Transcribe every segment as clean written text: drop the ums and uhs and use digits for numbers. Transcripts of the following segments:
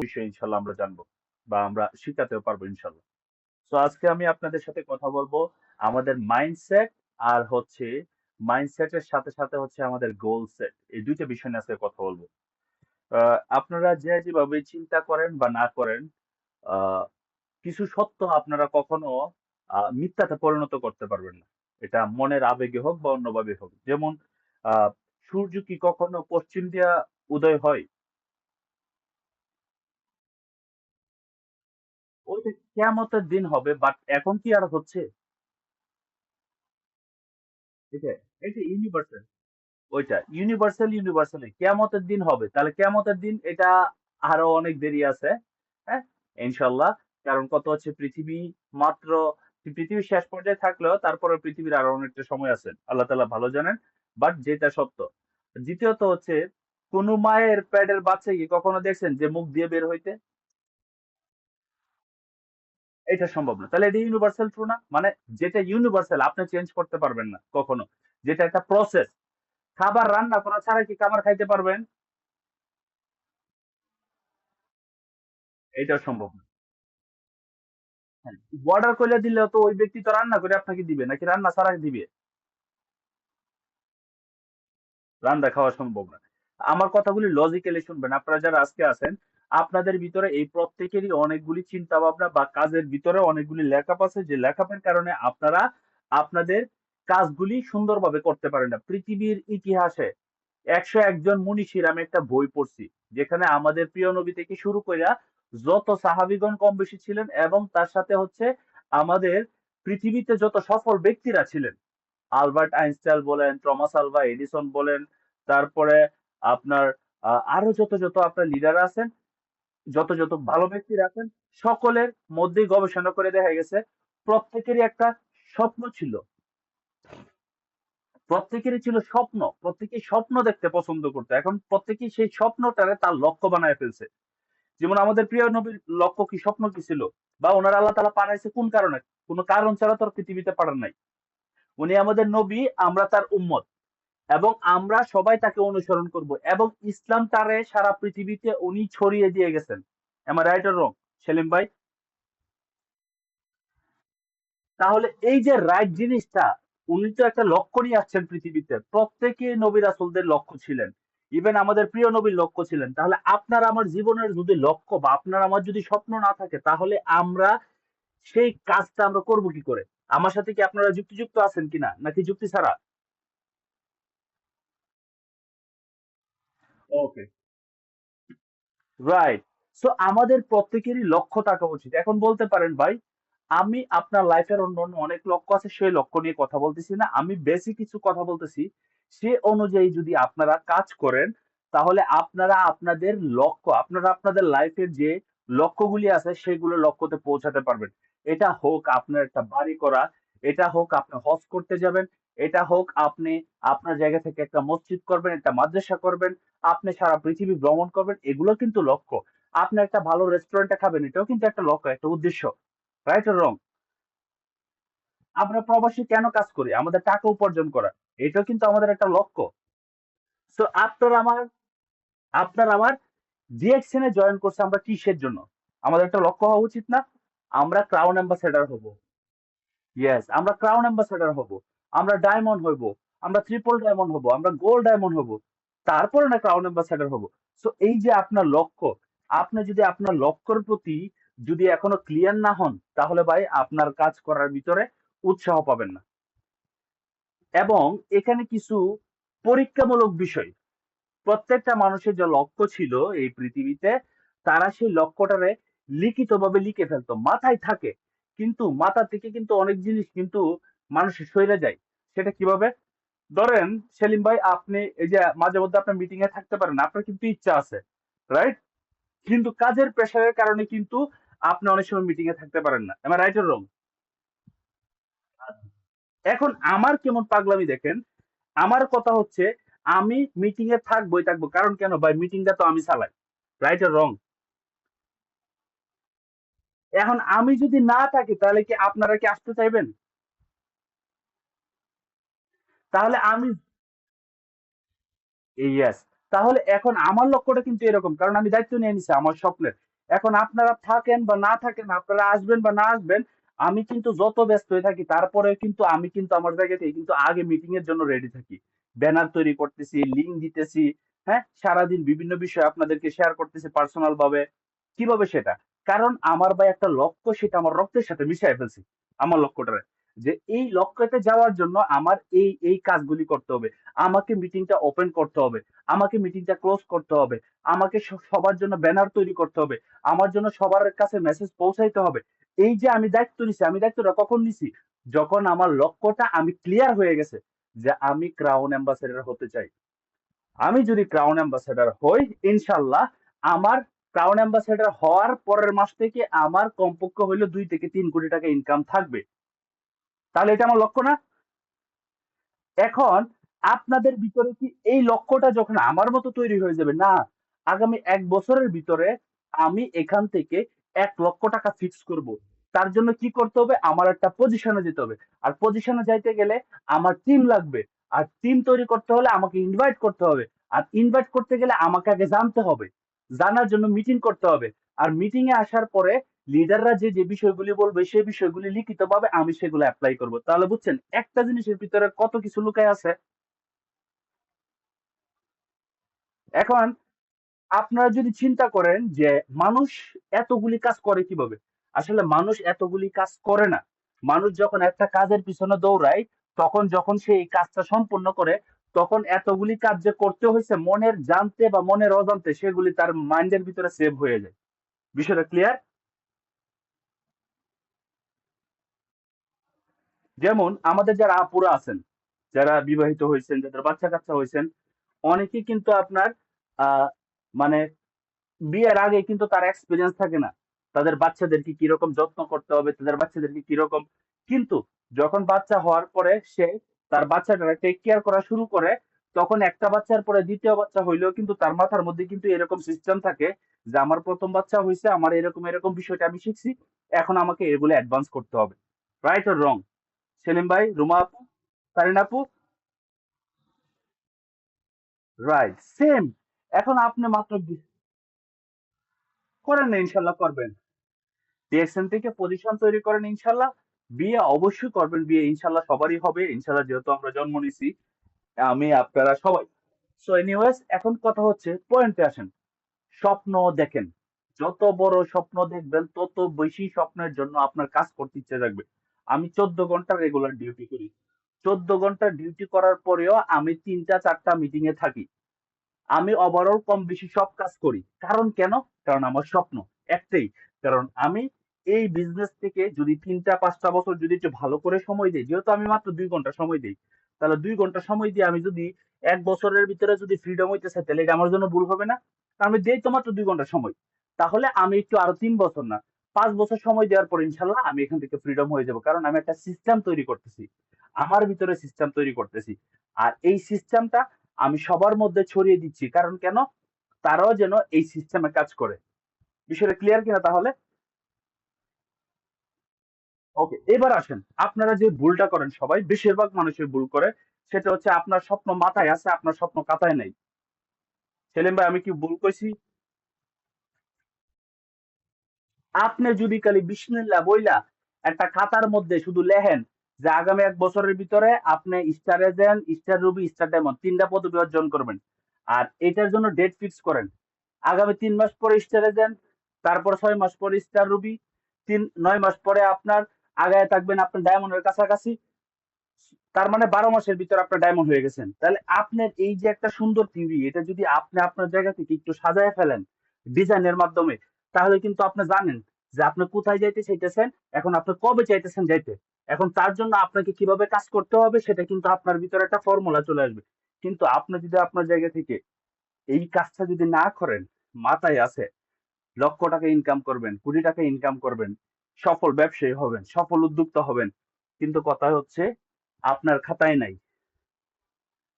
বিষয় ইনশাল্লাহ আমরা জানবো বা আমরা শিখাতেও পারবো ইনশাল্লাহ। তো আজকে আমি আপনাদের সাথে কথা বলবো আমাদের মাইন্ডসেট আর হচ্ছে মাইন্ডসেটের সাথে সাথে হচ্ছে আমাদের গোল সেট, এই দুইটা বিষয় নিয়ে আজকে কথা বলবো। আপনারা যে যেভাবে চিন্তা করেন বা না করেন, আহ, কিছু সত্য আপনারা কখনো মিথ্যাতে পরিণত করতে পারবেন না। এটা মনের আবেগে হোক বা অন্যভাবে হোক। যেমন আহ সূর্য কি কখনো পশ্চিম দিয়া উদয় হয়? ওইটা কিয়ামতের দিন হবে, বাট এখন কি আর হচ্ছে? এটা এটা ইউনিভার্সাল। ওইটা ইউনিভার্সাল, ইউনিভার্সালি কিয়ামতের দিন হবে, তাহলে কিয়ামতের দিন এটা আরো অনেক দেরি আছে। হ্যাঁ, ইনশাল্লাহ। কারণ কত হচ্ছে পৃথিবী মাত্র, পৃথিবীর শেষ পর্যায়ে থাকলেও তারপরে পৃথিবীর আরো অনেকটা সময় আছে, আল্লাহ তাআলা ভালো জানেন। বাট যেটা সত্য, দ্বিতীয়ত হচ্ছে কোন মায়ের পেটের বাচ্চা কি কখনো দেখছেন যে মুখ দিয়ে বের হইতে? এটা সম্ভব না, তাহলে এটা ইউনিভার্সাল ট্রু না? মানে যেটা ইউনিভার্সাল আপনি চেঞ্জ করতে পারবেন না কখনো, যেটা একটা প্রসেস। খাবার রান্না করা ছাড়া কি খাবার খাইতে পারবেন? এটা সম্ভব না। হ্যাঁ, অর্ডার করে দিলেও তো ওই ব্যক্তি তো রান্না করে আপনাকে দিবে, নাকি রান্না ছাড়া দিবে? রান্না খাওয়া সম্ভব না। আমার কথাগুলি লজিক্যালি শুনবেন। আপনারা যারা আজকে আছেন, আপনাদের ভিতরে এই প্রত্যেকেরই অনেকগুলি চিন্তা ভাবনা বা কাজের ভিতরে অনেকগুলি লেখাপ আছে, যে লেখাপের কারণে আপনারা আপনাদের কাজগুলি সুন্দরভাবে করতে পারেন না। পৃথিবীর ইতিহাসে 101 জন মনীষীর আমি একটা বই পড়ছি, যেখানে আমাদের প্রিয় নবী থেকে শুরু কইরা যত সাহাবীগণ কম বেশি ছিলেন, এবং তার সাথে হচ্ছে আমাদের পৃথিবীতে যত সফল ব্যক্তিরা ছিলেন, আলবার্ট আইনস্টাইন বলেন, টমাস আলভা এডিসন বলেন, তারপরে আপনার আরো যত যত আপনার লিডার আছেন, যত যত ভালো ব্যক্তিরা আছেন, সকলের মধ্যেই গবেষণা করে দেখা গেছে প্রত্যেকেরই একটা স্বপ্ন ছিল। প্রত্যেকেরই ছিল স্বপ্ন, প্রত্যেকেই স্বপ্ন দেখতে পছন্দ করতো, এখন প্রত্যেকেই সেই স্বপ্নটারে তার লক্ষ্য বানায় ফেলছে। যেমন আমাদের প্রিয় নবীর লক্ষ্য কি, স্বপ্ন কি ছিল? বা ওনার আল্লাহ তালা পাঠাইছে কোন কারণে? কোনো কারণ ছাড়া তো আর পৃথিবীতে পাঠান নাই। উনি আমাদের নবী, আমরা তার উম্মত, এবং আমরা সবাই তাকে অনুসরণ করব, এবং ইসলাম তারে সারা পৃথিবীতে উনি ছড়িয়ে দিয়ে গেছেন। Am I right or wrong, Salim ভাই? তাহলে এই যে রাইট জিনিসটা, উনি তো একটা লক্ষ্য নিয়ে আসছেন পৃথিবীতে। প্রত্যেকে নবী রাসূলদের লক্ষ্য ছিলেন, ইভেন আমাদের প্রিয় নবীর লক্ষ্য ছিলেন। তাহলে আপনার আমার জীবনের যদি লক্ষ্য বা আপনার আমার যদি স্বপ্ন না থাকে, তাহলে আমরা সেই কাজটা আমরা করব কি করে? আমার সাথে কি আপনারা যুক্তিযুক্ত আছেন কিনা, নাকি যুক্তি ছাড়া? ওকে, রাইট। সো আমাদের প্রত্যেকেরই লক্ষ্য থাকা উচিত। এখন বলতে পারেন ভাই, আমি আপনার লাইফের অন্য অন্য অনেক লক্ষ্য আছে, সেই লক্ষ্য নিয়ে কথা বলতেছি না, আমি বেশি কিছু কথা বলতেছি। সে অনুযায়ী যদি আপনারা কাজ করেন, তাহলে আপনারা আপনাদের লক্ষ্য, আপনারা আপনাদের লাইফের যে লক্ষ্যগুলি আছে সেগুলো লক্ষ্যতে পৌঁছাতে পারবেন। এটা হোক আপনার একটা বাড়ি করা, এটা হোক আপনি হজ করতে যাবেন, এটা হোক আপনি আপনার জায়গা থেকে একটা মসজিদ করবেন, একটা মাদ্রাসা করবেন, আপনি সারা পৃথিবী ভ্রমণ করবেন, এগুলো কিন্তু লক্ষ্য। আপনি একটা ভালো রেস্টুরেন্টে খাবেন, এটাও কিন্তু একটা লক্ষ্য, একটা উদ্দেশ্য। রাইট অর রং? আমরা প্রবাসী কেন কাজ করি? আমাদের টাকা উপার্জন করা, এটাও কিন্তু আমাদের একটা লক্ষ্য। সো আপনার আমার ডিএক্সএন এ জয়েন করছে আমরা কিসের জন্য? আমাদের একটা লক্ষ্য হওয়া উচিত না? আমরা ক্রাউন অ্যাম্বাসেডর হব। ইয়েস, আমরা ক্রাউন অ্যাম্বাসেডর হব, আমরা ডায়মন্ড হইব, আমরা ট্রিপল ডায়মন্ড হব, আমরা গোল্ড ডায়মন্ড হব, তারপরে না ক্রাউন অ্যাম্বাসেডর হব। সো এই যে আপনার লক্ষ্য, আপনি যদি আপনার লক্ষ্যের প্রতি যদি এখনো ক্লিয়ার না হন, তাহলে ভাই আপনার কাজ করার ভিতরে উৎসাহ পাবেন না। এবং এখানে কিছু পরীক্ষামূলক বিষয়, প্রত্যেকটা মানুষের যে লক্ষ্য ছিল এই পৃথিবীতে, তারা সেই লক্ষ্যটারে লিখিতভাবে লিখে ফেলতো, মাথায় থাকে। কিন্তু মাথা থেকে কিন্তু অনেক জিনিস কিন্তু মানুষের সইরে যায়। সেটা কিভাবে? ধরেন সেলিম ভাই, আপনি এই যে মাঝে মধ্যে আপনার মিটিং এ থাকতে পারেন, আপনার কিন্তু ইচ্ছা আছে, রাইট? কিন্তু কাজের প্রেশারের কারণে কিন্তু আপনি অনেক সময় মিটিং এ থাকতে পারেন না। আমার রাইট অর রং? এখন আমার কেমন পাগলামি দেখেন, আমার কথা হচ্ছে আমি মিটিং এ থাকবোই থাকবো, কারণ কেন ভাই, মিটিংটা তো আমি চালাই। রাইট অর রং? এখন আমি যদি না থাকি, তাহলে কি আপনারা কি আসতে চাইবেন? তাহলে আমি, ইয়েস, তাহলে এখন আমার লক্ষ্যটা কিন্তু এরকম, কারণ আমি দায়িত্ব নিয়ে নিছি আমার স্বপ্নের। এখন আপনারা থাকেন বা না থাকেন, আপনারা আসবেন বা না আসবেন, আমি কিন্তু যত ব্যস্ত হয়ে থাকি তারপরে কিন্তু আমি কিন্তু আমার জায়গা থেকে কিন্তু আগে মিটিং এর জন্য রেডি থাকি। ব্যানার তৈরি করতেছি, লিঙ্ক দিতেছি, হ্যাঁ, সারাদিন বিভিন্ন বিষয় আপনাদেরকে শেয়ার করতেছি পার্সোনাল ভাবে। কিভাবে সেটা? কারণ আমার ভাই একটা লক্ষ্য, সেটা আমার রক্তের সাথে মিশিয়ে ফেলছি আমার লক্ষ্যটারে, যে এই লক্ষ্যতে যাওয়ার জন্য আমার এই এই কাজগুলি করতে হবে। আমাকে মিটিংটা ওপেন করতে হবে, আমাকে মিটিংটা ক্লোজ করতে হবে, আমাকে সবার জন্য ব্যানার তৈরি করতে হবে, আমার জন্য সবার কাছে মেসেজ পৌঁছাইতে হবে। এই যে আমি দায়িত্ব নিছি, আমি দায়িত্বটা কখন নিছি? যখন আমার লক্ষ্যটা আমি ক্লিয়ার হয়ে গেছে যে আমি ক্রাউন অ্যাম্বাসেডর হতে চাই। আমি যদি ক্রাউন অ্যাম্বাসেডর হই, ইনশাল্লাহ আমার ক্রাউন অ্যাম্বাসেডর হওয়ার পরের মাস থেকে আমার কমপক্ষে হইলো 2 থেকে 3 কোটি টাকা ইনকাম থাকবে। তাহলে এটা আমার লক্ষ্য না? এখন আপনাদের ভিতরে কি এই লক্ষ্যটা যখন আমার মতো তৈরি হয়ে যাবে, না, আগামী 1 বছরের ভিতরে আমি এখান থেকে 1 লক্ষ টাকা ফিক্স করব, তার জন্য কি করতে হবে? আমার একটা পজিশনে যেতে হবে। আর পজিশনে যাইতে গেলে আমার টিম লাগবে। আর টিম তৈরি করতে হলে আমাকে ইনভাইট করতে হবে। আর ইনভাইট করতে গেলে আমাকে আগে জানতে হবে, জানার জন্য মিটিং করতে হবে। আর মিটিং এ আসার পরে লিডাররা যে যে বিষয়গুলি বলবে সেই বিষয়গুলি লিখিতভাবে আমি সেগুলো অ্যাপ্লাই করব। তাহলে বুঝছেন একটা জিনিসের ভিতরে কত কিছু লুকায় আছে। এখন আপনারা যদি চিন্তা করেন যে মানুষ এতগুলি কাজ করে কিভাবে, আসলে মানুষ এতগুলি কাজ করে না। মানুষ যখন একটা কাজের পিছনে দৌড়ায়, তখন যখন সে এই কাজটা সম্পূর্ণ করে, তখন এতগুলি কাজ যে করতে হয়েছে মনের জানতে বা মনের অজান্তে সেগুলি তার মাইন্ডের ভিতরে সেভ হয়ে যায়। বিষয়টা ক্লিয়ার? যেমন আমাদের যারা আপুরা আছেন, যারা বিবাহিত হয়েছেন, যাদের বাচ্চা কাচ্চা হয়েছেন, অনেকেই কিন্তু আপনার আহ মানে বিয়ের আগে কিন্তু তার এক্সপিরিয়েন্স থাকে না তাদের বাচ্চাদেরকে কিরকম যত্ন করতে হবে, তাদের বাচ্চাদেরকে কিরকম। কিন্তু যখন বাচ্চা হওয়ার পরে সে তার বাচ্চাটা টেক কেয়ার করা শুরু করে, তখন একটা বাচ্চার পরে দ্বিতীয় বাচ্চা হইলেও কিন্তু তার মাথার মধ্যে কিন্তু এরকম সিস্টেম থাকে যে আমার প্রথম বাচ্চা হয়েছে, আমার এরকম এরকম বিষয়টা আমি শিখছি, এখন আমাকে এগুলো অ্যাডভান্স করতে হবে। Right or wrong? সেলিম ভাই, রুমা আপু, সারিন আপু, রাইট সেম। এখন আপনি মাত্র করেন না, ইনশাল্লাহ করবেন। ডিএক্সএন থেকে পজিশন তৈরি করেন ইনশাল্লাহ। বিয়ে অবশ্যই করবেন, বিয়ে ইনশাল্লাহ সবারই হবে ইনশাল্লাহ, যেহেতু আমরা জন্ম নিছি, আমি আপনারা সবাই। সো এনিওয়েজ, এখন কথা হচ্ছে পয়েন্টে আসেন। স্বপ্ন দেখেন, যত বড় স্বপ্ন দেখবেন তত বেশি স্বপ্নের জন্য আপনার কাজ করতে ইচ্ছে থাকবে। আমি 14 ঘন্টা রেগুলার ডিউটি করি। 14 ঘন্টা ডিউটি করার পরেও আমি 3টা 4টা মিটিং এ থাকি। আমি ওভারঅল কম বেশি সব কাজ করি। কারণ কেন? কারণ আমার স্বপ্ন একটাই। কারণ আমি এই বিজনেস থেকে যদি 3টা 5টা বছর যদি একটু ভালো করে সময় দিই, যেহেতু আমি মাত্র 2 ঘন্টা সময় দিই, তাহলে 2 ঘন্টা সময় দিয়ে আমি যদি 1 বছরের ভিতরে যদি ফ্রিডম হইতে চাই, তাহলে এটা আমার জন্য ভুল হবে না? কারণ আমি দেই তো মাত্র 2 ঘন্টা সময়। তাহলে আমি একটু আরো 3 বছর না, 5 বছর সময় দেওয়ার পর ইনশাল্লাহ আমি এখান থেকে ফ্রিডম হয়ে যাব। কারণ আমি একটা সিস্টেম তৈরি করতেছি, আমার ভিতরে সিস্টেম তৈরি করতেছি। আর এই সিস্টেমটা আমি সবার মধ্যে ছড়িয়ে দিচ্ছি। কারণ কেন? তারাও যেন এই সিস্টেমে কাজ করে। বিষয়টা ক্লিয়ার কিনা তাহলে? ওকে, এবার আসেন, আপনারা যে ভুলটা করেন, সবাই বেশিরভাগ মানুষের ভুল করে, সেটা হচ্ছে আপনার স্বপ্ন মাথায় আছে, আপনার স্বপ্ন খাতায় নাই। সেলিম ভাই, আমি কি ভুল কইছি? আপনি যদি খালি বিসমিল্লাহ বইলা একটা খাতার মধ্যে শুধু লেখেন যে আগামী 1 বছরের ভিতরে আপনি star agent, star Ruby, star diamond 3টা পদবি অর্জন করবেন, আর এটার জন্য ডেট ফিক্স করেন, আগামী 3 মাস পরে স্টার এজেন্ট, তারপর 6 মাস পরে স্টার রুবি, 9 মাস পরে আপনার আগায় থাকবেন আপনার ডায়মন্ডের কাছাকাছি, তার মানে 12 মাসের ভিতর আপনার ডায়মন্ড হয়ে গেছেন। তাহলে আপনার এই যে একটা সুন্দর থিওরি, এটা যদি আপনি আপনার জায়গা থেকে একটু সাজায় ফেলেন ডিজাইনের মাধ্যমে, তাহলে কিন্তু আপনি জানেন যে আপনি কোথায় যাইতে চাইতেছেন, এখন আপনি কবে চাইতেছেন যাইতে। এখন তার জন্য আপনাকে কিভাবে কাজ করতে হবে সেটা কিন্তু আপনার ভিতরে একটা ফর্মুলা চলে আসবে। কিন্তু আপনি যদি আপনার জায়গা থেকে এই কাজটা যদি না করেন, মাথায় আছে 1 লক্ষ টাকা ইনকাম করবেন, 1 কোটি টাকা ইনকাম করবেন, সফল ব্যবসায়ী হবেন, সফল উদ্যোক্তা হবেন, কিন্তু কথা হচ্ছে আপনার খাতায় নাই,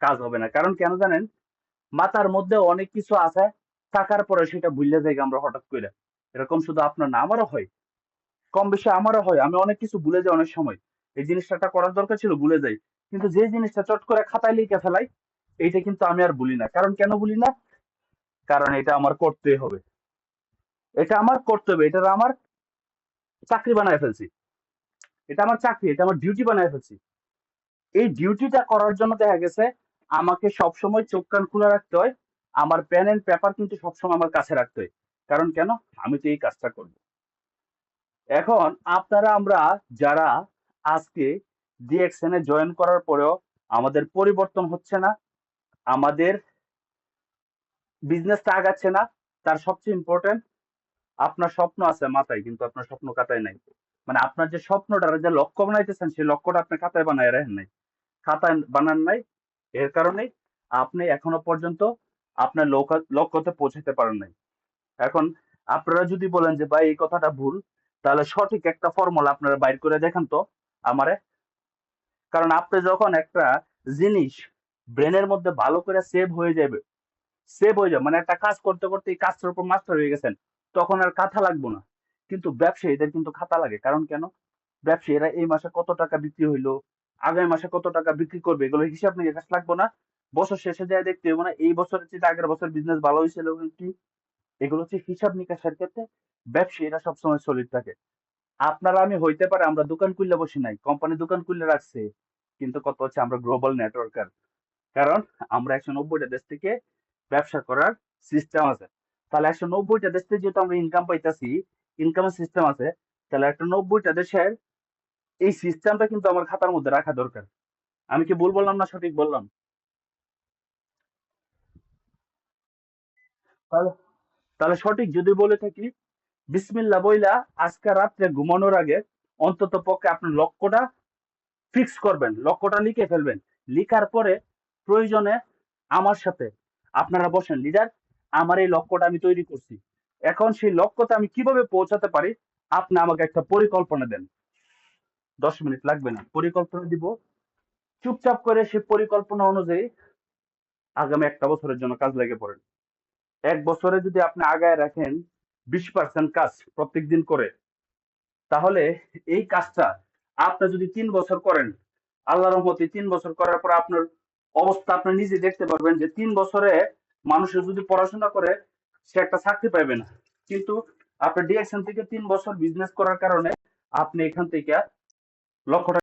কাজ হবে না। কারণ কেন জানেন? মাথার মধ্যে অনেক কিছু আছে, টাকার পরে সেটা ভুলে যাই আমরা হঠাৎ করে। এরকম শুধু আপনার না, আমারও হয়, কম বেশি আমারও হয়। আমি অনেক কিছু ভুলে যাই অনেক সময়, এই জিনিসটা করার দরকার ছিল ভুলে যাই। কিন্তু যে জিনিসটা চট করে খাতায় লিখে ফেলাই, এইটা কিন্তু আমি আর ভুলি না। কারণ কেন ভুলি না? কারণ এটা আমার করতে হবে। এটা আমার কর্তব্য, এটা আমার চাকরি বানায় ফেলছি, এটা আমার চাকরি, এটা আমার ডিউটি বানায় ফেলছি। এই ডিউটিটা করার জন্য দেখা গেছে আমাকে সবসময় চোখ কান খোলা রাখতে হয়, আমার পেন এন্ড পেপার কিন্তু সবসময় আমার কাছে রাখতে হয়। কারণ কেন? আমি তো এই কাজটা করব। এখন আপনারা আমরা যারা আজকে ডিএক্সএন এ জয়েন করার পরেও আমাদের পরিবর্তন হচ্ছে না, আমাদের বিজনেসটা আগাচ্ছে না, তার সবচেয়ে ইম্পর্টেন্ট, আপনার স্বপ্ন আছে মাথায় কিন্তু আপনার স্বপ্ন খাতায় নাই। মানে আপনার যে স্বপ্নটা, যে লক্ষ্য বানাইতেছেন, সেই লক্ষ্যটা আপনি খাতায় বানায় রাখেন নাই, খাতায় বানান নাই। এর কারণেই আপনি এখনো পর্যন্ত আপনার লক্ষ্যতে পৌঁছাতে পারেন নাই। এখন আপনারা যদি বলেন যে ভাই এই কথাটা ভুল, তাহলে সঠিক একটা ফর্মুলা আপনারা বাইর করে দেখেন তো আমারে। কারণ আপনি যখন একটা জিনিস ব্রেনের মধ্যে ভালো করে সেভ হয়ে যাবে, মানে একটা কাজ করতে করতে এই কাজটার উপর মাস্টার হয়ে গেছেন, তখন আর খাতা লাগবে না। কিন্তু ব্যবসায়ীদের কিন্তু খাতা লাগে। কারণ কেন? ব্যবসায়ীরা এই মাসে কত টাকা বিক্রি হইলো, আগামী মাসে কত টাকা বিক্রি করবে, এগুলো হিসাব নিকাশ লাগবে না। বছর শেষে যায় দেখতে হবে না এই বছরের চেয়ে আগের বছর বিজনেস ভালো হয়েছিল কি। এগুলো হচ্ছে হিসাব নিকাশের ক্ষেত্রে ব্যবসায়ীরা সবসময় সলিড থাকে। আপনারা আমি হইতে পারে আমরা দোকান খুললে বসি নাই, কোম্পানি দোকান খুললে রাখছে, কিন্তু কত হচ্ছে আমরা গ্লোবাল নেটওয়ার্কার। কারণ আমরা 190টা দেশ থেকে ব্যবসা করার সিস্টেম আছে। তাহলে 190টা দেশ থেকে যেহেতু আমরা ইনকাম পাইতেছি, ইনকামের সিস্টেম আছে, তাহলে একটা 90টা দেশের এই সিস্টেমটা কিন্তু আমার খাতার মধ্যে রাখা দরকার। আমি কি ভুল বললাম না সঠিক বললাম? তাহলে তাহলে সঠিক যদি বলে থাকি, বিসমিল্লাহ বইলা আজকে রাত্রে ঘুমানোর আগে অন্তত পক্ষে আপনার লক্ষ্যটা ফিক্স করবেন, লক্ষ্যটা লিখে ফেলবেন। লিখার পরে প্রয়োজনে আমার সাথে আপনারা বসেন, লিডার আমার এই লক্ষ্যটা আমি তৈরি করছি, এখন সেই লক্ষ্যতে আমি কিভাবে পৌঁছাতে পারি, আপনি আমাকে একটা পরিকল্পনা দেন। 10 মিনিট লাগবে না, পরিকল্পনা দিব। চুপচাপ করে সেই পরিকল্পনা অনুযায়ী আগামী একটা বছরের জন্য কাজ লেগে পড়েন। 1 বছরে যদি আপনি আগায় রাখেন 20% কাজ প্রত্যেক দিন করে, তাহলে এই কাজটা আপনি যদি 3 বছর করেন, আল্লাহর রহমতে 3 বছর করার পর আপনার অবস্থা আপনি নিজে দেখতে পারবেন যে 3 বছরে মানুষের যদি পড়াশোনা করে সে একটা চাকরি পাইবে না। কিন্তু আপনার ডিএকশন থেকে 3 বছর বিজনেস করার কারণে আপনি এখান থেকে লক্ষ্যটা